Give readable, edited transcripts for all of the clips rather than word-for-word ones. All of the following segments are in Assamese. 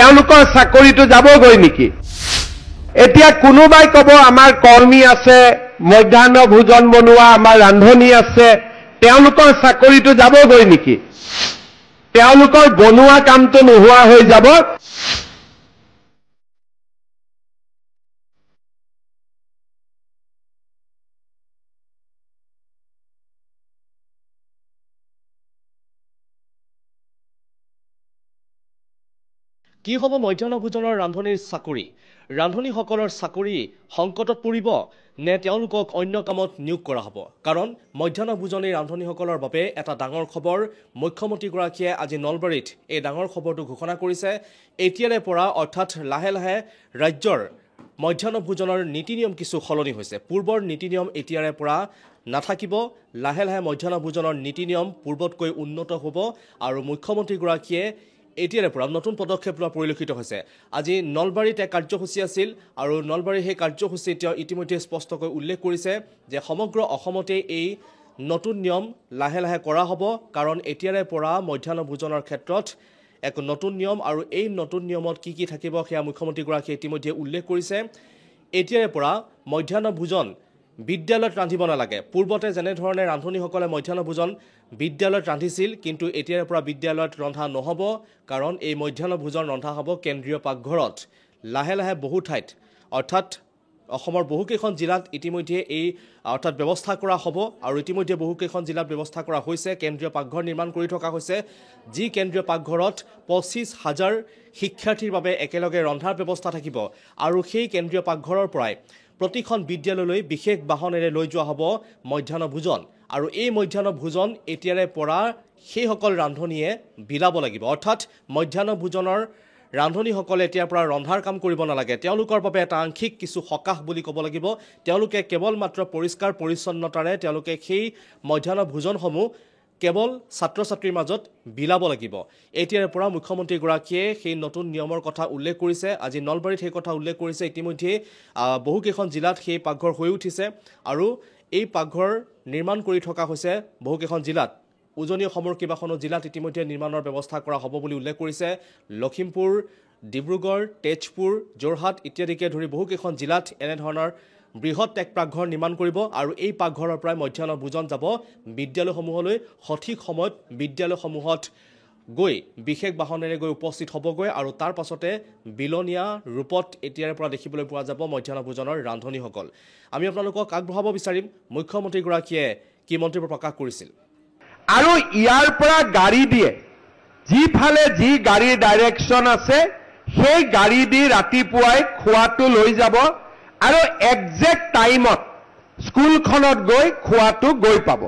তেওঁলোকৰ চাকৰিটো যাবগৈ নেকি? এতিয়া কোনোবাই ক'ব আমাৰ কৰ্মী আছে, মধ্যাহ্ন ভোজন বনোৱা আমাৰ ৰান্ধনী আছে, তেওঁলোকৰ চাকৰিটো যাবগৈ নেকি? তেওঁলোকৰ বনোৱা কামটো নোহোৱা হৈ যাব। কি হ'ব মধ্যাহ্ন ভোজনৰ ৰান্ধনীৰ চাকৰি? ৰান্ধনীসকলৰ চাকৰি সংকটত পৰিব নে তেওঁলোকক অন্য কামত নিয়োগ কৰা হ'ব? কাৰণ মধ্যাহ্ন ভোজনী ৰান্ধনীসকলৰ বাবে এটা ডাঙৰ খবৰ। মুখ্যমন্ত্ৰীগৰাকীয়ে আজি নলবাৰীত এই ডাঙৰ খবৰটো ঘোষণা কৰিছে। এতিয়াৰে পৰা অৰ্থাৎ লাহে লাহে ৰাজ্যৰ মধ্যাহ্ন ভোজনৰ নীতি নিয়ম কিছু সলনি হৈছে। পূৰ্বৰ নীতি নিয়ম এতিয়াৰে পৰা নাথাকিব। লাহে লাহে মধ্যাহ্ন ভোজনৰ নীতি নিয়ম পূৰ্বতকৈ উন্নত হ'ব আৰু মুখ্যমন্ত্ৰীগৰাকীয়ে এতিয়াৰে পৰা নতুন পদক্ষেপ লোৱা পৰিলক্ষিত হৈছে। আজি নলবাৰীত এক কাৰ্যসূচী আছিল আৰু নলবাৰীৰ সেই কাৰ্যসূচীত তেওঁ ইতিমধ্যে স্পষ্টকৈ উল্লেখ কৰিছে যে সমগ্ৰ অসমতে এই নতুন নিয়ম লাহে লাহে কৰা হ'ব। কাৰণ এতিয়াৰে পৰা মধ্যাহ্ন ভোজনৰ ক্ষেত্ৰত এক নতুন নিয়ম আৰু এই নতুন নিয়মত কি কি থাকিব সেয়া মুখ্যমন্ত্ৰীগৰাকীয়ে ইতিমধ্যে উল্লেখ কৰিছে। এতিয়াৰে পৰা মধ্যাহ্ন ভোজন বিদ্যালয়ত ৰান্ধিব নালাগে। পূৰ্বতে যেনেধৰণে ৰান্ধনীসকলে মধ্যাহ্ন ভোজন বিদ্যালয়ত ৰান্ধিছিল, কিন্তু এতিয়াৰে পৰা বিদ্যালয়ত ৰন্ধা নহ'ব। কাৰণ এই মধ্যাহ্ন ভোজন ৰন্ধা হ'ব কেন্দ্ৰীয় পাকঘৰত। লাহে লাহে বহু ঠাইত অৰ্থাৎ অসমৰ বহুকেইখন জিলাত ইতিমধ্যে এই অৰ্থাৎ ব্যৱস্থা কৰা হ'ব আৰু ইতিমধ্যে বহুকেইখন জিলাত ব্যৱস্থা কৰা হৈছে। কেন্দ্ৰীয় পাকঘৰ নিৰ্মাণ কৰি থকা হৈছে, যি কেন্দ্ৰীয় পাকঘৰত 25,000 শিক্ষাৰ্থীৰ বাবে একেলগে ৰন্ধাৰ ব্যৱস্থা থাকিব আৰু সেই কেন্দ্ৰীয় পাকঘৰৰ পৰাই প্ৰতিখন বিদ্যালয়লৈ বিশেষ বাহনেৰে লৈ যোৱা হ'ব মধ্যাহ্ন ভোজন। আৰু এই মধ্যাহ্ন ভোজন এতিয়াৰে পৰা সেইসকল ৰান্ধনীয়ে বিলাব লাগিব। অৰ্থাৎ মধ্যাহ্ন ভোজনৰ ৰান্ধনীসকলে এতিয়াৰ পৰা ৰন্ধাৰ কাম কৰিব নালাগে। তেওঁলোকৰ বাবে এটা আংশিক কিছু সকাহ বুলি ক'ব লাগিব। তেওঁলোকে কেৱল মাত্ৰ পৰিষ্কাৰ পৰিচ্ছন্নতাৰে তেওঁলোকে সেই মধ্যাহ্ন ভোজনসমূহ কেৱল ছাত্ৰ ছাত্ৰীৰ মাজত বিলাব লাগিব। এতিয়াৰে পৰা মুখ্যমন্ত্ৰীগৰাকীয়ে সেই নতুন নিয়মৰ কথা উল্লেখ কৰিছে। আজি নলবাৰীত সেই কথা উল্লেখ কৰিছে। ইতিমধ্যে বহুকেইখন জিলাত সেই পাকঘৰ হৈ উঠিছে আৰু এই পাকঘৰ নিৰ্মাণ কৰি থকা হৈছে বহুকেইখন জিলাত। উজনি অসমৰ কেইবাখনো জিলাত ইতিমধ্যে নিৰ্মাণৰ ব্যৱস্থা কৰা হ'ব বুলি উল্লেখ কৰিছে। লখিমপুৰ, ডিব্ৰুগড়, তেজপুৰ, যোৰহাট ইত্যাদিকে ধৰি বহুকেইখন জিলাত এনেধৰণৰ বৃহৎ এক পাকঘৰ নিৰ্মাণ কৰিব আৰু এই পাকঘৰৰ পৰাই মধ্যাহ্ন ভোজন যাব বিদ্যালয়সমূহলৈ। সঠিক সময়ত বিদ্যালয়সমূহত গৈ বিশেষ বাহনেৰে গৈ উপস্থিত হ'বগৈ আৰু তাৰ পাছতে বিলনীয়া ৰূপত এতিয়াৰে পৰা দেখিবলৈ পোৱা যাব মধ্যাহ্ন ভোজনৰ ৰান্ধনীসকল। আমি আপোনালোকক আগবঢ়াব বিচাৰিম মুখ্যমন্ত্ৰীগৰাকীয়ে কি মন্তব্য প্ৰকাশ কৰিছিল। আৰু ইয়াৰ পৰা গাড়ী দিয়ে, যিফালে যি গাড়ীৰ ডাইৰেকশ্যন আছে সেই গাড়ী দি ৰাতিপুৱাই খোৱাটো লৈ যাব আৰু একজেক্ট টাইমত স্কুলখনত গৈ খোৱাটো গৈ পাব।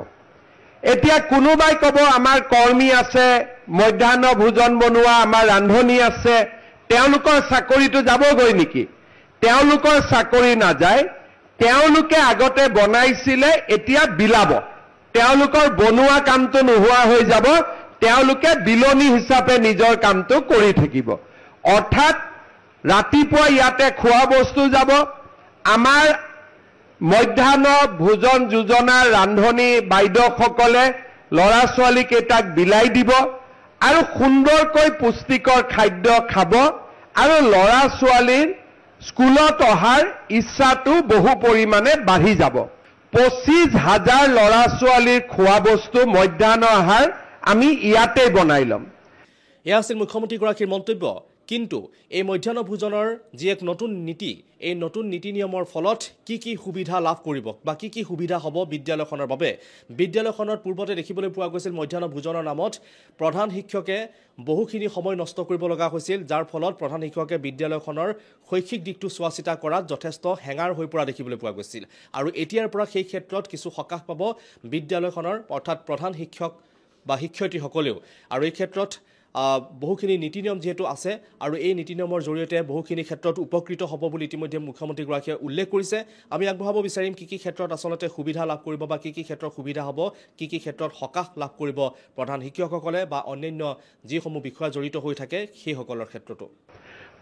এতিয়া কোনোবাই ক'ব আমাৰ কৰ্মী আছে, মধ্যাহ্ন ভোজন বনোৱা আমাৰ ৰান্ধনী আছে, তেওঁলোকৰ চাকৰিটো যাবগৈ নেকি? তেওঁলোকৰ চাকৰি নাযায়। তেওঁলোকে আগতে বনাইছিলে, এতিয়া বিলাব। তেওঁলোকৰ বনোৱা কামটো নোহোৱা হৈ যাব। তেওঁলোকে বিলনী হিচাপে নিজৰ কামটো কৰি থাকিব। অৰ্থাৎ ৰাতিপুৱা ইয়াতে খোৱা বস্তু যাব। আমাৰ মধ্যাহ্ন ভোজন যোজনাৰ ৰান্ধনী বাইদেউসকলে ল'ৰা ছোৱালীকেইটাক বিলাই দিব আৰু সুন্দৰকৈ পুষ্টিকৰ খাদ্য খাব আৰু ল'ৰা ছোৱালীৰ স্কুলত অহাৰ ইচ্ছাটো বহু পৰিমাণে বাঢ়ি যাব। 25,000 ল'ৰা ছোৱালীৰ খোৱা বস্তু মধ্যাহ্ন আহাৰ আমি ইয়াতে বনাই ল'ম। এয়া আছিল মুখ্যমন্ত্ৰীগৰাকীৰ মন্তব্য। কিন্তু এই মধ্যাহ্ন ভোজনৰ যি এক নতুন নীতি, এই নতুন নীতি নিয়মৰ ফলত কি কি সুবিধা লাভ কৰিব বা কি কি সুবিধা হ'ব বিদ্যালয়খনৰ বাবে। বিদ্যালয়খনত পূৰ্বতে দেখিবলৈ পোৱা গৈছিল মধ্যাহ্ন ভোজনৰ নামত প্ৰধান শিক্ষকে বহুখিনি সময় নষ্ট কৰিব লগা হৈছিল, যাৰ ফলত প্ৰধান শিক্ষকে বিদ্যালয়খনৰ শৈক্ষিক দিশটো চোৱা চিতা কৰাত যথেষ্ট হেঙাৰ হৈ পৰা দেখিবলৈ পোৱা গৈছিল। আৰু এতিয়াৰ পৰা সেই ক্ষেত্ৰত কিছু সকাহ পাব বিদ্যালয়খনৰ অৰ্থাৎ প্ৰধান শিক্ষক বা শিক্ষয়িত্ৰীসকলেও। আৰু এই ক্ষেত্ৰত বহুখিনি নীতি নিয়ম যিহেতু আছে আৰু এই নীতি নিয়মৰ জৰিয়তে বহুখিনি ক্ষেত্ৰত উপকৃত হ'ব বুলি ইতিমধ্যে মুখ্যমন্ত্ৰীগৰাকীয়ে উল্লেখ কৰিছে। আমি আগবঢ়াব বিচাৰিম কি কি ক্ষেত্ৰত আচলতে সুবিধা লাভ কৰিব বা কি কি ক্ষেত্ৰত সুবিধা হ'ব, কি কি ক্ষেত্ৰত সকাহ লাভ কৰিব প্ৰধান শিক্ষকসকলে বা অন্যান্য যিসমূহ বিষয়া জড়িত হৈ থাকে সেইসকলৰ ক্ষেত্ৰতো।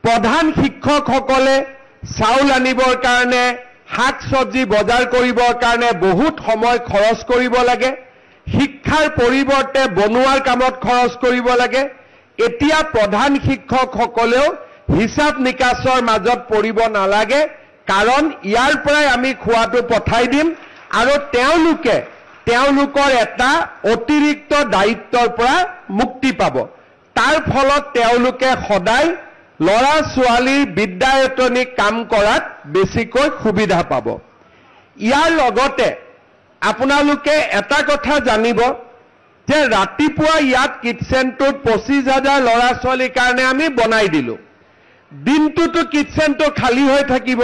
প্ৰধান শিক্ষকসকলে চাউল আনিবৰ কাৰণে, শাক চব্জি বজাৰ কৰিবৰ কাৰণে বহুত সময় খৰচ কৰিব লাগে। শিক্ষাৰ পৰিৱৰ্তে বনোৱাৰ কামত খৰচ কৰিব লাগে। এতিয়া প্ৰধান শিক্ষকসকলেও হিচাপ নিকাচৰ মাজত পৰিব নালাগে, কাৰণ ইয়াৰ পৰাই আমি খোৱাটো পঠাই দিম আৰু তেওঁলোকৰ এটা অতিৰিক্ত দায়িত্বৰ পৰা মুক্তি পাব। তাৰ ফলত তেওঁলোকে সদায় ল'ৰা ছোৱালীৰ বিদ্যায়তনিক কাম কৰাত বেছিকৈ সুবিধা পাব। ইয়াৰ লগতে আপোনালোকে এটা কথা জানিব যে ৰাতিপুৱা ইয়াত কিটচেনটোত 25,000 ল'ৰা ছোৱালীৰ কাৰণে আমি বনাই দিলোঁ। দিনটোতো কিটচেনটো খালী হৈ থাকিব।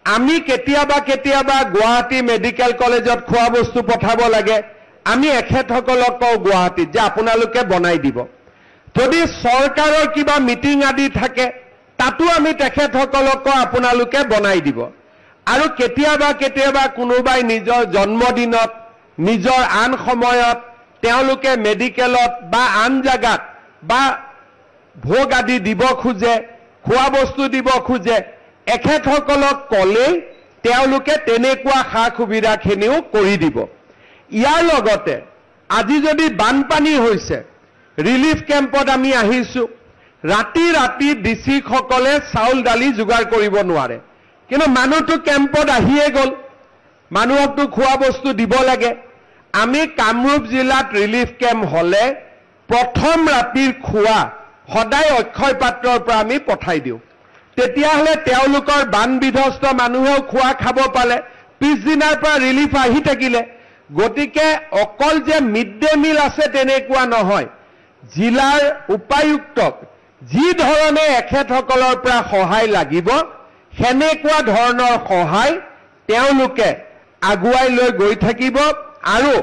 আমি কেতিয়াবা গুৱাহাটী মেডিকেল কলেজত খোৱা বস্তু পঠাব লাগে, আমি এখেতসকলক কওঁ গুৱাহাটীত যে আপোনালোকে বনাই দিব। যদি চৰকাৰৰ কিবা মিটিং আদি থাকে তাতো আমি তেখেতসকলক কওঁ আপোনালোকে বনাই দিব। আৰু কেতিয়াবা কোনোবাই নিজৰ জন্মদিনত, নিজৰ আন সময়ত তেওঁলোকে মেডিকেলত বা আন জাগাত বা ভোগ আদি দিব খোজে, খোৱা বস্তু দিব খোজে, এখেতসকলক ক'লেই তেওঁলোকে তেনেকুৱা সা সুবিধাখিনিও কৰি দিব। ইয়াৰ লগতে আজি যদি বানপানী হৈছে, ৰিলিফ কেম্পত আমি আহিছোঁ, ৰাতি ডিচিসকলে চাউল দালি যোগাৰ কৰিব নোৱাৰে, কিন্তু মানুহটো কেম্পত আহিয়ে গ'ল, মানুহকতো খোৱা বস্তু দিব লাগে। আমি কামৰূপ জিলাত ৰিলিফ কেম্প হ'লে প্ৰথম ৰাতিৰ খোৱা সদায় অক্ষয় পাত্ৰৰ পৰা আমি পঠাই দিওঁ। তেতিয়াহ'লে তেওঁলোকৰ বান বিধ্বস্ত মানুহেও খোৱা খাব পালে, পিছদিনাৰ পৰা ৰিলিফ আহি থাকিলে। গতিকে অকল যে মিড ডে মিল আছে তেনেকুৱা নহয়, জিলাৰ উপায়ুক্তক যি ধৰণে এখেতসকলৰ পৰা সহায় লাগিব সেনেকুৱা ধৰণৰ সহায় তেওঁলোকে আগুৱাই লৈ গৈ থাকিব আৰু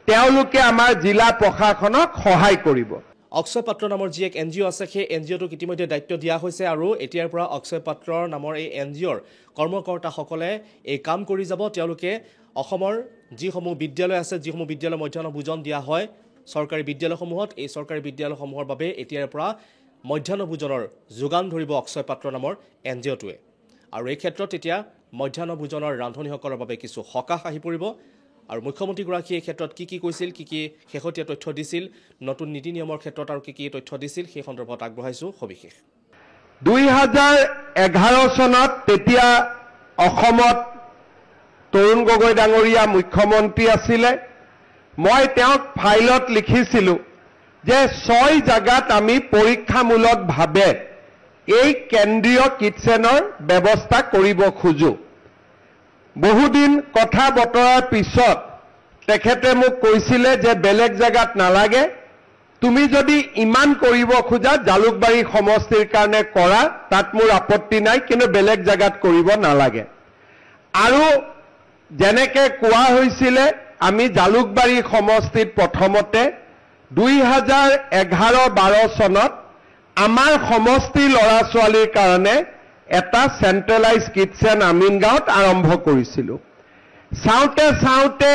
তেওঁলোকে আমাৰ জিলা প্ৰশাসনক সহায় কৰিব। অক্ষয় পাত্ৰ নামৰ যি এক NGO আছে, সেই NGOটোক ইতিমধ্যে দায়িত্ব দিয়া হৈছে আৰু এতিয়াৰ পৰা অক্ষয় পাত্ৰৰ নামৰ এই NGOৰ কৰ্মকৰ্তাসকলে এই কাম কৰি যাব। তেওঁলোকে অসমৰ যিসমূহ বিদ্যালয় আছে, যিসমূহ বিদ্যালয় মধ্যাহ্ন ভোজন দিয়া হয় চৰকাৰী বিদ্যালয়সমূহত, এই চৰকাৰী বিদ্যালয়সমূহৰ বাবে এতিয়াৰ পৰা মধ্যাহ্ন ভোজনৰ যোগান ধৰিব অক্ষয় পাত্ৰ নামৰ NGOটোৱে। আৰু এই ক্ষেত্ৰত এতিয়া মধ্যাহ্ন ভোজনৰ ৰান্ধনীসকলৰ বাবে কিছু সকাহ আহি পৰিব। আৰু মুখ্যমন্ত্ৰীগৰাকীয়ে এই ক্ষেত্ৰত কি কৈছিল, কি শেহতীয়া তথ্য দিছিল, নতুন নীতি নিয়মৰ ক্ষেত্ৰত আৰু কি তথ্য দিছিল, সেই সন্দৰ্ভত আগবঢ়াইছোঁ সবিশেষ। 2011 চনত তেতিয়া অসমত তৰুণ গগৈ ডাঙৰীয়া মুখ্যমন্ত্ৰী আছিলে। মই তেওঁক ফাইলত লিখিছিলোঁ যে 6 জাগাত আমি পৰীক্ষামূলকভাৱে এই কেন্দ্ৰীয় কিটচেনৰ ব্যৱস্থা কৰিব খোজোঁ। বহুদিন কথা বতৰাৰ পিছত তেখেতে মোক কৈছিলে যে বেলেগ জাগাত নালাগে, তুমি যদি ইমান কৰিব খোজা জালুকবাৰী সমষ্টিৰ কাৰণে কৰা, তাত মোৰ আপত্তি নাই, কিন্তু বেলেগ জাগাত কৰিব নালাগে। আৰু যেনেকৈ কোৱা হৈছিলে, আমি জালুকবাৰী সমষ্টিত প্ৰথমতে 2011-12 চনত আমাৰ সমষ্টিৰ ল'ৰা ছোৱালীৰ কাৰণে এটা চেণ্ট্ৰেলাইজ কিটচেন আমিনগাঁৱত আৰম্ভ কৰিছিলোঁ। চাওঁতে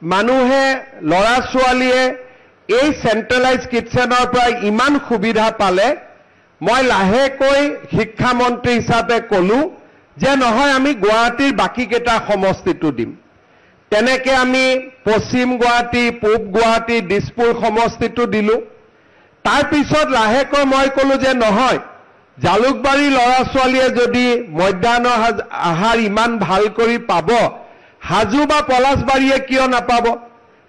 মানুহে, ল'ৰা ছোৱালীয়ে এই চেণ্ট্ৰেলাইজ কিটচেনৰ পৰা ইমান সুবিধা পালে, মই লাহেকৈ শিক্ষামন্ত্ৰী হিচাপে ক'লোঁ যে নহয়, আমি গুৱাহাটীৰ বাকীকেইটা সমষ্টিটো দিম। তেনেকৈ আমি পশ্চিম গুৱাহাটী, পূব গুৱাহাটী, দিছপুৰ সমষ্টিটো দিলোঁ। তাৰপিছত লাহেকৈ মই ক'লোঁ যে নহয়, জালুকবাৰীৰ ল'ৰা ছোৱালীয়ে যদি মধ্যাহ্ন আহাৰ ইমান ভাল কৰি পাব, হাজো বা পলাশবাৰীয়ে কিয় নাপাব?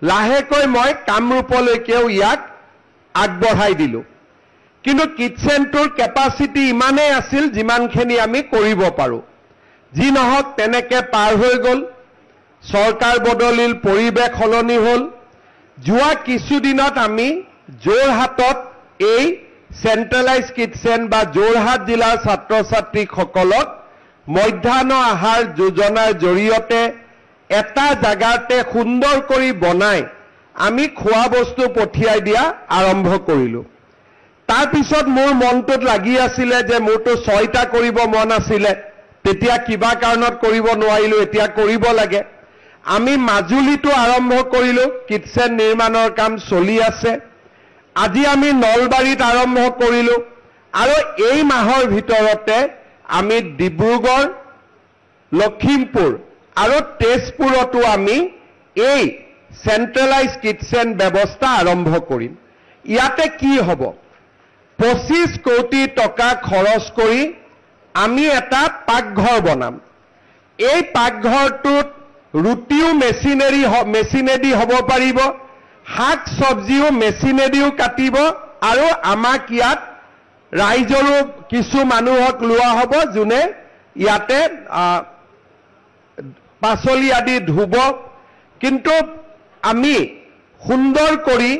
লাহেকৈ মই কামৰূপলৈকেও ইয়াক আগবঢ়াই দিলোঁ। কিন্তু কিটচেনটোৰ কেপাচিটি ইমানেই আছিল যিমানখিনি আমি কৰিব পাৰোঁ। যি নহওক তেনেকৈ পাৰ হৈ গ'ল, চৰকাৰ বদলিল, পৰিৱেশ সলনি হ'ল। যোৱা কিছুদিনত আমি যোৰহাটত এই চেণ্ট্ৰেলাইজ কিটচেন বা যোৰহাট জিলাৰ ছাত্ৰ ছাত্ৰীসকলক মধ্যাহ্ন আহাৰ যোজনাৰ জৰিয়তে এটা জাগাতে সুন্দৰ কৰি বনাই আমি খোৱা বস্তু পঠিয়াই দিয়া আৰম্ভ কৰিলোঁ। তাৰপিছত মোৰ মনটোত লাগি আছিলে যে মোৰতো 6টা কৰিব মন আছিলে, তেতিয়া কিবা কাৰণত কৰিব নোৱাৰিলোঁ, এতিয়া কৰিব লাগে। আমি মাজুলীটো আৰম্ভ কৰিলোঁ, কিটচেন নিৰ্মাণৰ কাম চলি আছে। আজি আমি নলবাৰীত আৰম্ভ কৰিলোঁ আৰু এই মাহৰ ভিতৰতে আমি ডিব্ৰুগড়, লখিমপুৰ আৰু তেজপুৰতো আমি এই চেণ্ট্ৰেলাইজ কিটচেন ব্যৱস্থা আৰম্ভ কৰিম। ইয়াতে কি হ'ব? 25 কোটি টকা খৰচ কৰি আমি এটা পাকঘৰ বনাম। এই পাকঘৰটোত ৰুটিও মেচিনেদি হ'ব পাৰিব, শাক চব্জিও মেচিনেদিও কাটিব, আৰু আমাক ইয়াত ৰাইজৰো কিছু মানুহক লোৱা হ'ব যোনে ইয়াতে পাচলি আদি ধুব। কিন্তু আমি সুন্দৰ কৰি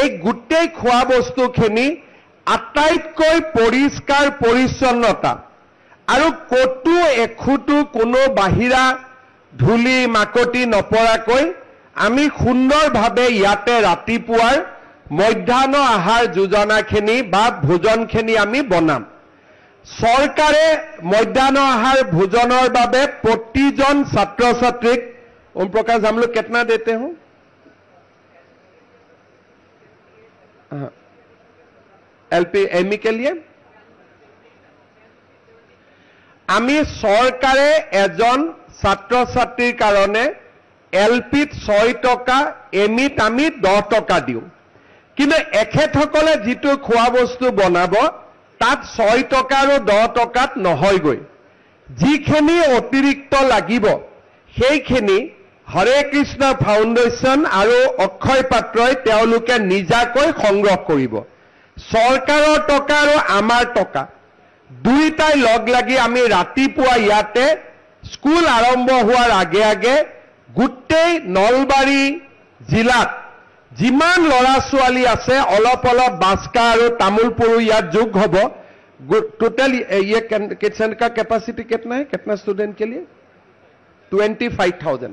এই গোটেই খোৱা বস্তুখিনি আটাইতকৈ পৰিষ্কাৰ পৰিচ্ছন্নতা আৰু কতো এখুটো কোনো বাহিৰা ধূলি মাকতি নপৰাকৈ আমি সুন্দৰভাৱে ইয়াতে ৰাতিপুৱাৰ মধ্যাহ্ন আহাৰ যোজনাখিনি বা ভোজনখিনি আমি বনাম। চৰকাৰে মধ্যাহ্ন আহাৰ ভোজনৰ বাবে প্ৰতিজন ছাত্ৰ ছাত্ৰীক ओम प्रकाश हम लोग कितना देते हो? एलपी एमई के लिए आमी सरकारे एजन छात्र छात्रीर कारणे एलपीत 6 टका एमईत आमी 10 टका दिउ। किन्तु एखेतসকলে जितु खोआ बस्तु बनाब तात 6 टका और 10 टकात নহয়গৈ। जिखिनि अतिरिक्त लागिब সেইখিনি हरे कृष्ण फाउंडेशन और अक्षय पात्रई तेओलुके निजाকৈ संग्रह करिब। सरकाৰৰ टका और आमार टका दुईटाई लग लागि आमी रातिपुवा याते स्कूल आरम्भ होवार आगे आगे गुटेई नलबारी जिलात जिमान लड़ा छुवाली आछे अलप अलप बास्का और तामुलपुरु यात जोग हब। टोटल ये किचन का कैपेसिटी कितना है, कितना स्टूडेंट के लिए? 25,000।